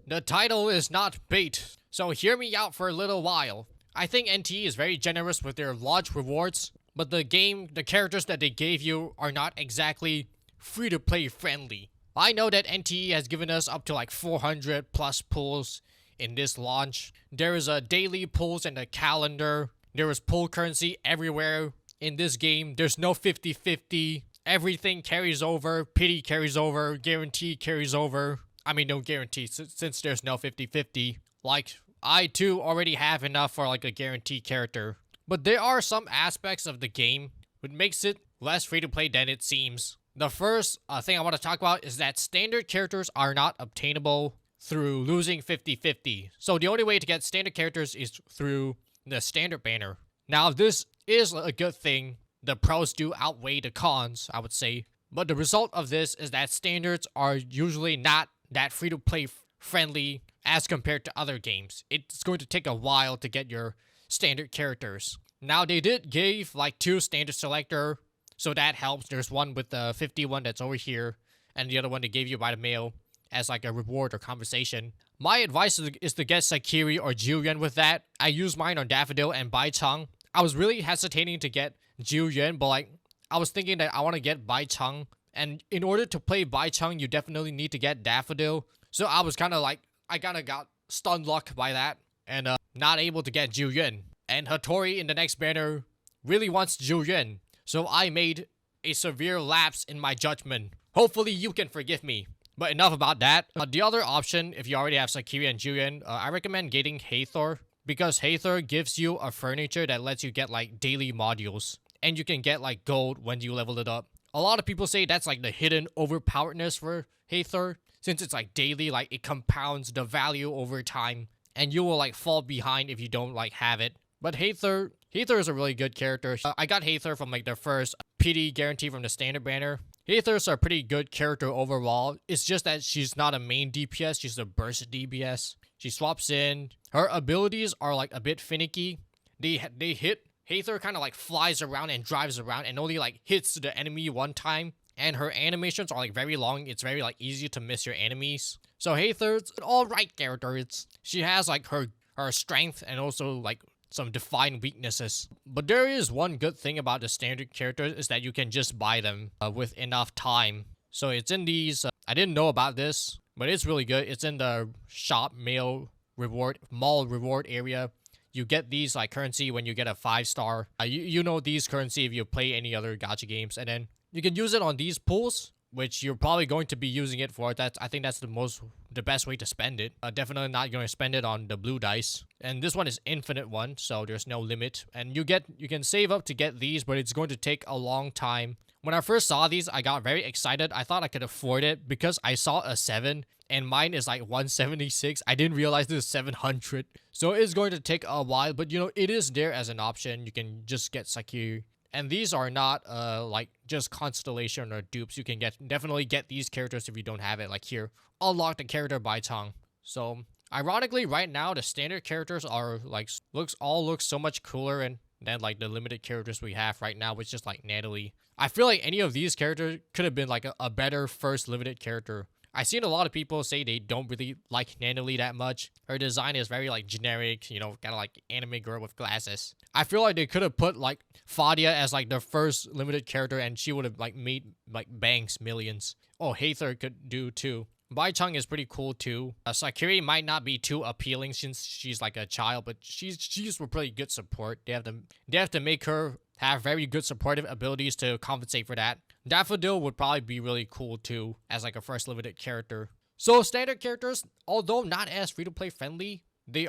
The title is not bait, so hear me out for a little while. I think NTE is very generous with their large rewards, but the characters that they gave you are not exactly free-to-play friendly. I know that NTE has given us up to like 400 plus pulls in this launch. There is a daily pulls in the calendar. There is pull currency everywhere in this game. There's no 50-50. Everything carries over. Pity carries over. Guarantee carries over. I mean, no guarantee since there's no 50-50. Like, I too already have enough for like a guarantee character. But there are some aspects of the game which makes it less free to play than it seems. The first thing I want to talk about is that standard characters are not obtainable through losing 50-50. So the only way to get standard characters is through the standard banner. Now, this is a good thing. The pros do outweigh the cons, I would say. But the result of this is that standards are usually not that free-to-play friendly as compared to other games. It's going to take a while to get your standard characters. Now, they did give like 2 standard selector, so that helps. There's one with the 51 that's over here, and the other one they gave you by the mail as like a reward or compensation. My advice is to get Sakiri or Jiuyuan with that. I used mine on Daffodil and Baicheng. I was really hesitating to get Jiuyuan, but like I was thinking that I want to get Baicheng. And in order to play Baicheng, you definitely need to get Daffodil. So I was kind of like, I kind of got stun locked by that and not able to get Jiuyuan. And Hattori in the next banner really wants Jiuyuan. So I made a severe lapse in my judgment. Hopefully you can forgive me. But enough about that. The other option, if you already have Sakiri and Jiuyuan, I recommend getting Hathor. Because Hathor gives you a furniture that lets you get like daily modules. And you can get like gold when you level it up. A lot of people say that's like the hidden overpoweredness for Hathor. Since it's like daily, like it compounds the value over time. And you will like fall behind if you don't like have it. But Hathor is a really good character. I got Hathor from like the first PD guarantee from the standard banner. Hathor's a pretty good character overall. It's just that she's not a main DPS, she's a burst DPS. She swaps in. Her abilities are like a bit finicky. They hit. Hathor kind of like flies around and drives around and only like hits the enemy one time. And her animations are like very long. It's very like easy to miss your enemies. So Hathor's an alright character. She has like her strength and also like some defined weaknesses. But there is one good thing about the standard characters is that you can just buy them with enough time. So it's in these, I didn't know about this, but it's really good. It's in the shop mall reward area. You get these like currency when you get a 5-star. You know these currency if you play any other gacha games. And then you can use it on these pools, which you're probably going to be using it for. I think that's the best way to spend it. Definitely not going to spend it on the blue dice. And this one is infinite one, so there's no limit. And you can save up to get these, but it's going to take a long time. When I first saw these, I got very excited. I thought I could afford it because I saw a 7 and mine is like 176. I didn't realize this is 700. So it's going to take a while, but you know, it is there as an option. You can just get Sakiri. And these are not like just constellation or dupes. You can definitely get these characters if you don't have it. Like here, unlock the character by tongue. So ironically, right now the standard characters are like look so much cooler than like the limited characters we have right now, which is just like Natalie. I feel like any of these characters could have been like a better first limited character. I've seen a lot of people say they don't really like Natalie that much. Her design is very like generic, you know, kind of like anime girl with glasses. I feel like they could have put like Fadia as like the first limited character and she would have like made like banks millions. Oh, Hathor could do too. Baicheng is pretty cool too. Sakiri might not be too appealing since she's like a child, but she's a pretty good support. They have to make her have very good supportive abilities to compensate for that. Daffodil would probably be really cool too as like a first limited character. So standard characters, although not as free-to-play friendly, they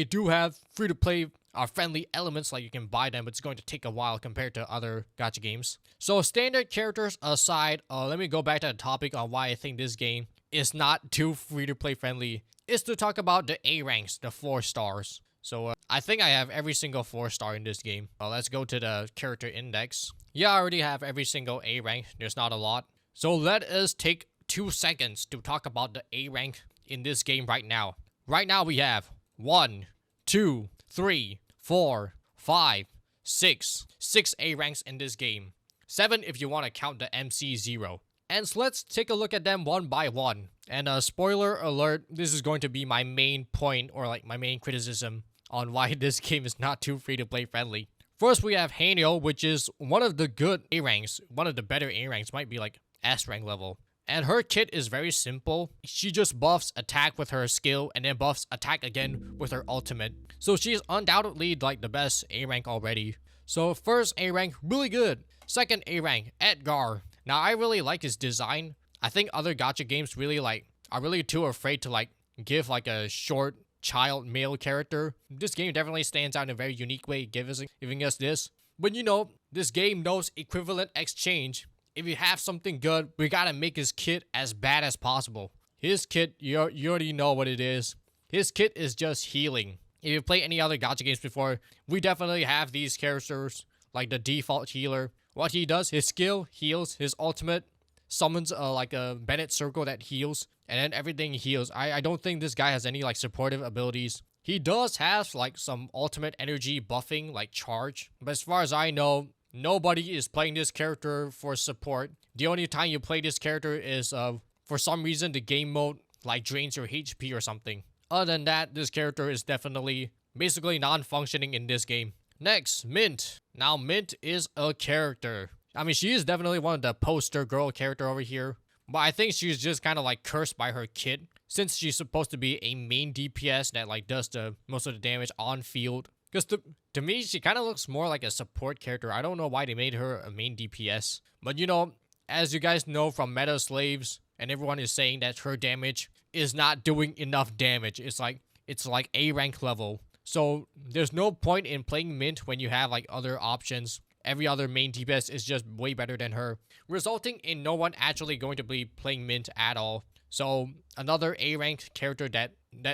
do have free-to-play friendly elements, like you can buy them, but it's going to take a while compared to other gacha games. So standard characters aside, let me go back to the topic on why I think this game is not too free-to-play friendly, is to talk about the A ranks, the 4 stars. So I think I have every single 4-star in this game. Let's go to the character index. Yeah, I already have every single A rank. There's not a lot. So let us take 2 seconds to talk about the A rank in this game right now. Right now we have 1, 2, 3, 4, 5, 6. 6 A ranks in this game. 7 if you want to count the MC0. And so let's take a look at them one by one. And spoiler alert, this is going to be my main point or like my main criticism on why this game is not too free-to-play friendly. First, we have Hanyo, which is one of the good A ranks, one of the better A ranks, might be like S rank level. And her kit is very simple. She just buffs attack with her skill and then buffs attack again with her ultimate. So she's undoubtedly like the best A rank already. So first A rank, really good. Second A rank, Edgar. Now I really like his design. I think other gacha games really are really too afraid to like give like a short child male character. This game definitely stands out in a very unique way, giving us this. But you know, this game knows equivalent exchange. If you have something good, we gotta make his kit as bad as possible. His kit, you already know what it is. His kit is just healing. If you play any other gacha games before, we definitely have these characters, like the default healer. What he does, his skill heals, his ultimate summons like a Bennett circle that heals, and then everything heals. I don't think this guy has any like supportive abilities. He does have like some ultimate energy buffing, like charge, but as far as I know, nobody is playing this character for support. The only time you play this character is for some reason the game mode like drains your HP or something. Other than that, this character is definitely basically non-functioning in this game. Next, Mint. Now Mint is a character. I mean, she is definitely one of the poster girl character over here, but I think she's just kind of like cursed by her kit, since she's supposed to be a main DPS that like does the most of the damage on field. Because to me, she kind of looks more like a support character. I don't know why they made her a main DPS. But you know, as you guys know from Meta Slaves, and everyone is saying that her damage is not doing enough damage. It's like A rank level. So there's no point in playing Mint when you have like other options. Every other main DPS is just way better than her, resulting in no one actually going to be playing Mint at all. So another A rank character that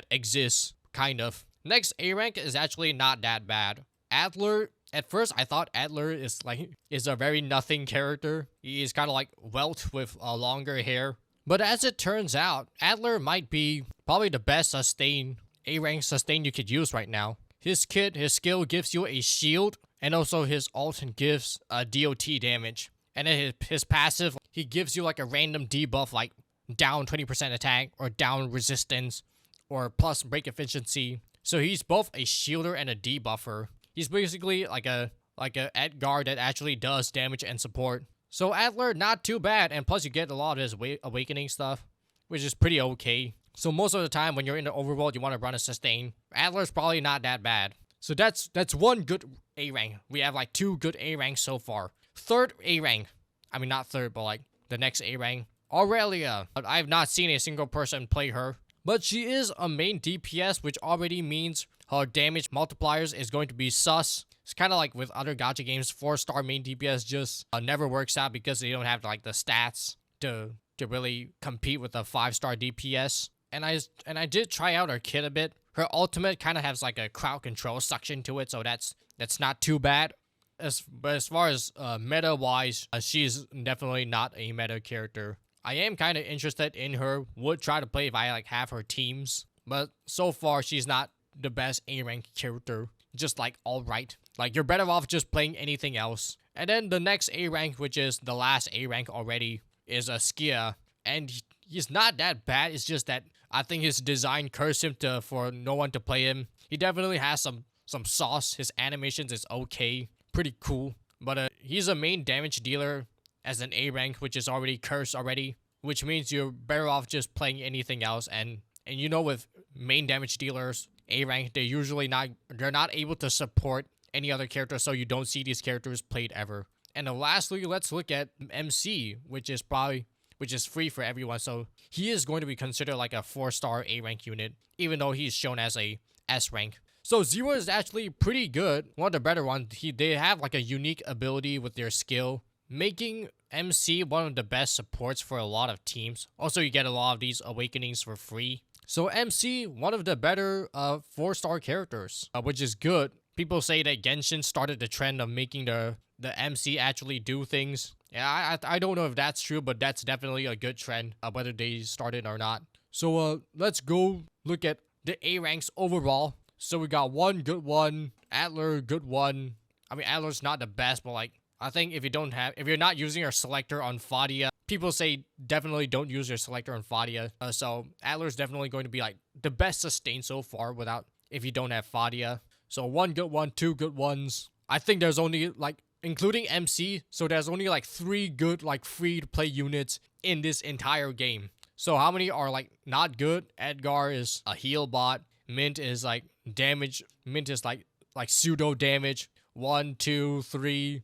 exists, kind of. Next A rank is actually not that bad. Adler. At first, I thought Adler is a very nothing character. He is kind of like Welt with longer hair. But as it turns out, Adler might be probably the best A rank sustain you could use right now. His kit, his skill gives you a shield, and also his ult gives DOT damage. And then his passive, he gives you like a random debuff like down 20% attack or down resistance or plus break efficiency. So he's both a shielder and a debuffer. He's basically like a Edgar that actually does damage and support. So Adler, not too bad, and plus you get a lot of his awakening stuff, which is pretty okay. So most of the time when you're in the overworld, you want to run a sustain. Adler's probably not that bad. So that's one good A rank. We have like 2 good A ranks so far. Third A rank. I mean, not third, but like the next A rank. Aurelia. I've not seen a single person play her, but she is a main DPS, which already means her damage multipliers is going to be sus. It's kind of like with other gacha games, 4-star main DPS just never works out because they don't have like the stats to really compete with a 5-star DPS. And I did try out her kit a bit. Her ultimate kind of has like a crowd control suction to it, so that's not too bad. But as far as meta wise, she's definitely not a meta character. I am kind of interested in her. Would try to play if I like have her teams, but so far she's not the best A rank character. Just like alright. Like you're better off just playing anything else. And then the next A rank, which is the last A rank already, is a Skia, and he's not that bad. It's just that I think his design cursed him for no one to play him. He definitely has some sauce. His animations is okay, pretty cool. But he's a main damage dealer as an A rank, which is already cursed already, which means you're better off just playing anything else. And you know, with main damage dealers, A rank, they're not able to support any other character, so you don't see these characters played ever. And then lastly, let's look at MC, which is free for everyone. So he is going to be considered like a 4-star A rank unit, even though he's shown as a S rank. So Zero is actually pretty good, one of the better ones. They have like a unique ability with their skill, making MC one of the best supports for a lot of teams. Also, you get a lot of these awakenings for free. So MC, one of the better 4-star characters, which is good. People say that Genshin started the trend of making the MC actually do things. Yeah, I don't know if that's true, but that's definitely a good trend, whether they started or not. So let's go look at the A ranks overall. So we got one good one, Adler good one. I mean, Adler's not the best, but like I think if you're not using your selector on Fadia, people say definitely don't use your selector on Fadia. So Adler is definitely going to be like the best sustain so far without if you don't have Fadia. So one good one, two good ones. I think there's only like including MC, so there's only like 3 good like free to play units in this entire game. So how many are like not good? Edgar is a heal bot. Mint is like damage. Mint is like pseudo damage. 1, 2, 3,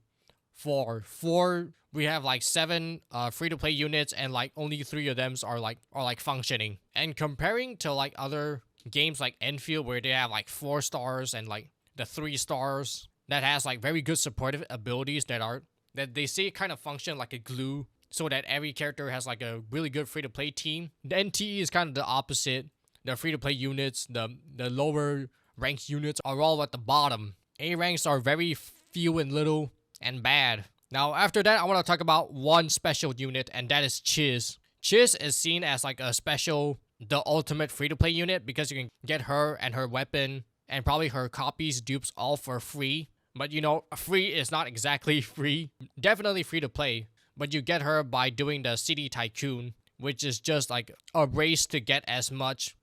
4. 4. We have like 7 free to play units, and like only 3 of them are like functioning. And comparing to like other games like Enfield where they have like 4 stars and like the 3 stars that has like very good supportive abilities that they say kind of function like a glue, so that every character has like a really good free to play team. The NTE is kind of the opposite. The free to play units, the lower ranked units are all at the bottom. A ranks are very few and little and bad. Now after that, I want to talk about one special unit, and that is Chiz. Chiz is seen as like a special, the ultimate free to play unit, because you can get her and her weapon and probably her copies, dupes all for free. But you know, free is not exactly free. Definitely free to play. But you get her by doing the City Tycoon, which is just like a race to get as much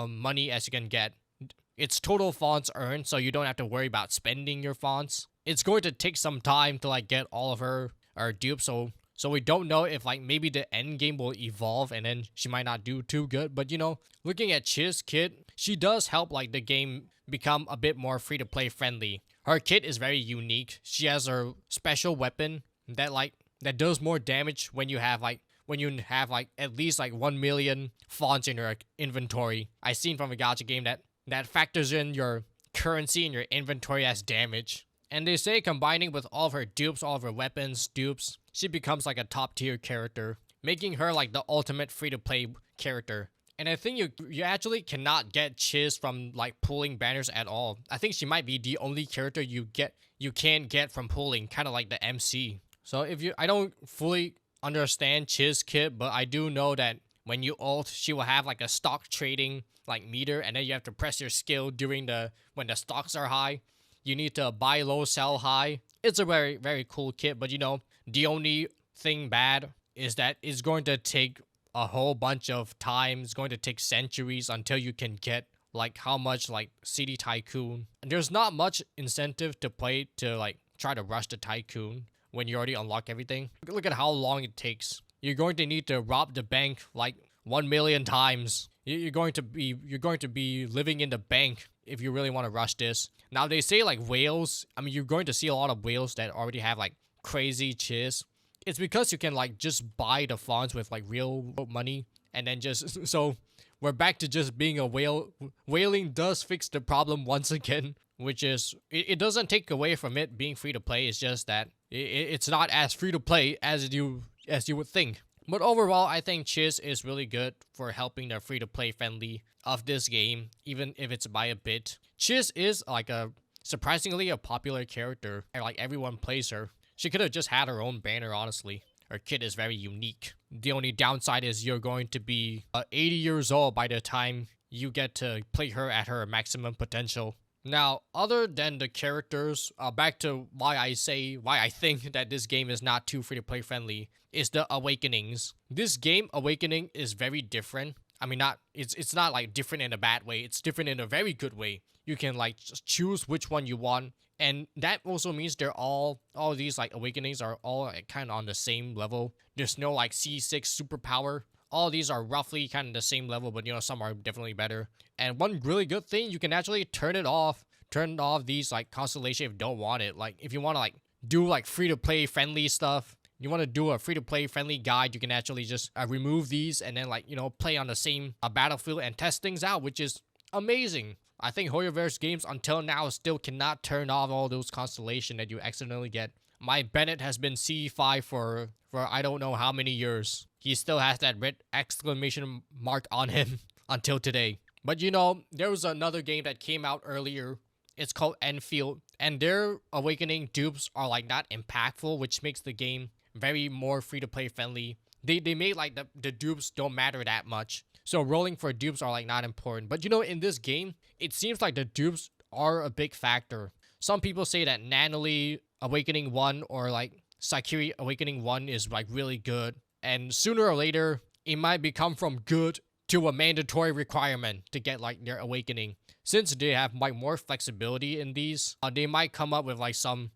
money as you can get. It's total fonts earned, so you don't have to worry about spending your fonts. It's going to take some time to like get all of her dupes, so we don't know if like maybe the end game will evolve and then she might not do too good. But you know, looking at Chiz kit, she does help like the game become a bit more free to play friendly. Her kit is very unique. She has her special weapon that does more damage when you have at least like 1 million fonts in your inventory. I seen from a gacha game that factors in your currency in your inventory as damage. And they say combining with all of her dupes, all of her weapons, dupes, she becomes like a top tier character, making her like the ultimate free to play character. And I think you actually cannot get Chiz from like pulling banners at all. I think she might be the only character you can get from pulling, kind of like the MC. So I don't fully understand Chiz kit, but I do know that when you ult, she will have like a stock trading like meter, and then you have to press your skill when the stocks are high. You need to buy low, sell high. It's a very, very cool kit, but you know, the only thing bad is that it's going to take a whole bunch of time. It's going to take centuries until you can get like how much like City Tycoon. And there's not much incentive to play to like try to rush the Tycoon when you already unlock everything. Look at how long it takes. You're going to need to rob the bank like 1 million times. You're going to be living in the bank if you really want to rush this. Now they say like whales. I mean, you're going to see a lot of whales that already have like crazy Chiz. It's because you can like just buy the fonts with like real money, and then just so we're back to just being a whale. Whaling does fix the problem once again, which is it doesn't take away from it being free to play. It's just that it's not as free to play as you would think. But overall, I think Chiz is really good for helping the free to play friendly of this game, even if it's by a bit. Chiz is like surprisingly a popular character, and like everyone plays her. She could have just had her own banner, honestly. Her kit is very unique. The only downside is you're going to be 80 years old by the time you get to play her at her maximum potential. Now, other than the characters, back to why I think that this game is not too free-to-play friendly, is the awakenings. This game, Awakening, is very different. I mean, it's not like different in a bad way. It's different in a very good way. You can like just choose which one you want. And that also means they're all these like awakenings are all like, kind of on the same level. There's no like C6 superpower. All these are roughly kind of the same level, but you know, some are definitely better. And one really good thing, you can actually turn off these like constellation if you don't want it. Like if you want to like do like free to play friendly stuff, you want to do a free to play friendly guide, you can actually just remove these and then like, you know, play on the same battlefield and test things out, which is amazing. I think Hoyoverse games until now still cannot turn off all those constellation that you accidentally get. My Bennett has been C5 for I don't know how many years. He still has that red exclamation mark on him until today. But you know, there was another game that came out earlier. It's called Enfield, and their awakening dupes are like not impactful, which makes the game very more free to play friendly. They made like the dupes don't matter that much. So rolling for dupes are like not important. But you know, in this game, it seems like the dupes are a big factor. Some people say that Nanoli Awakening 1 or like Sakiri Awakening 1 is like really good, and sooner or later it might become from good to a mandatory requirement to get like their awakening. Since they have like more flexibility in these, they might come up with like some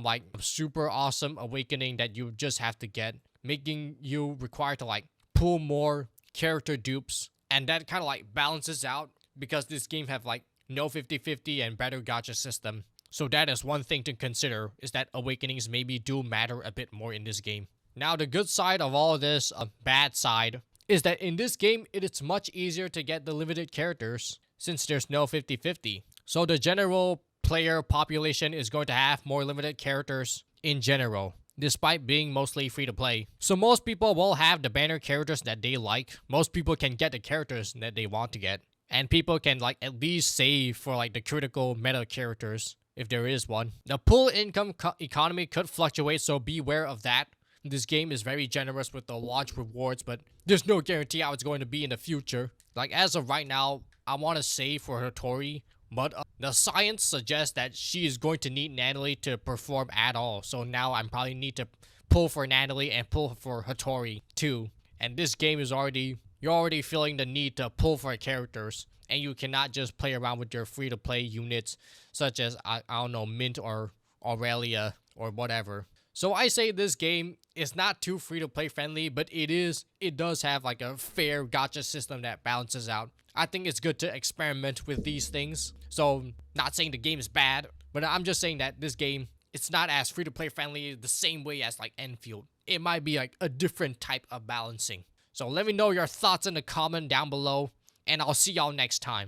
like super awesome awakening that you just have to get, making you required to like pull more character dupes, and that kind of like balances out because this game have like no 50-50 and better gacha system. So that is one thing to consider, is that awakenings maybe do matter a bit more in this game. Now the good side of all of this, bad side, is that in this game it is much easier to get the limited characters since there's no 50-50. So the general player population is going to have more limited characters in general, despite being mostly free to play. So most people will have the banner characters that they like. Most people can get the characters that they want to get. And people can like at least save for like the critical meta characters, if there is one. The pool income economy could fluctuate, so beware of that. This game is very generous with the launch rewards, but there's no guarantee how it's going to be in the future. Like as of right now, I want to save for Hattori, but the science suggests that she is going to need Natalie to perform at all. So now I probably need to pull for Natalie and pull for Hattori too. And this game is you're already feeling the need to pull for characters, and you cannot just play around with your free-to-play units such as, I don't know, Mint or Aurelia or whatever. So I say this game is not too free-to-play friendly, but it does have like a fair gacha system that balances out. I think it's good to experiment with these things. So not saying the game is bad, but I'm just saying that this game, it's not as free-to-play friendly the same way as like Enfield. It might be like a different type of balancing. So let me know your thoughts in the comment down below, and I'll see y'all next time.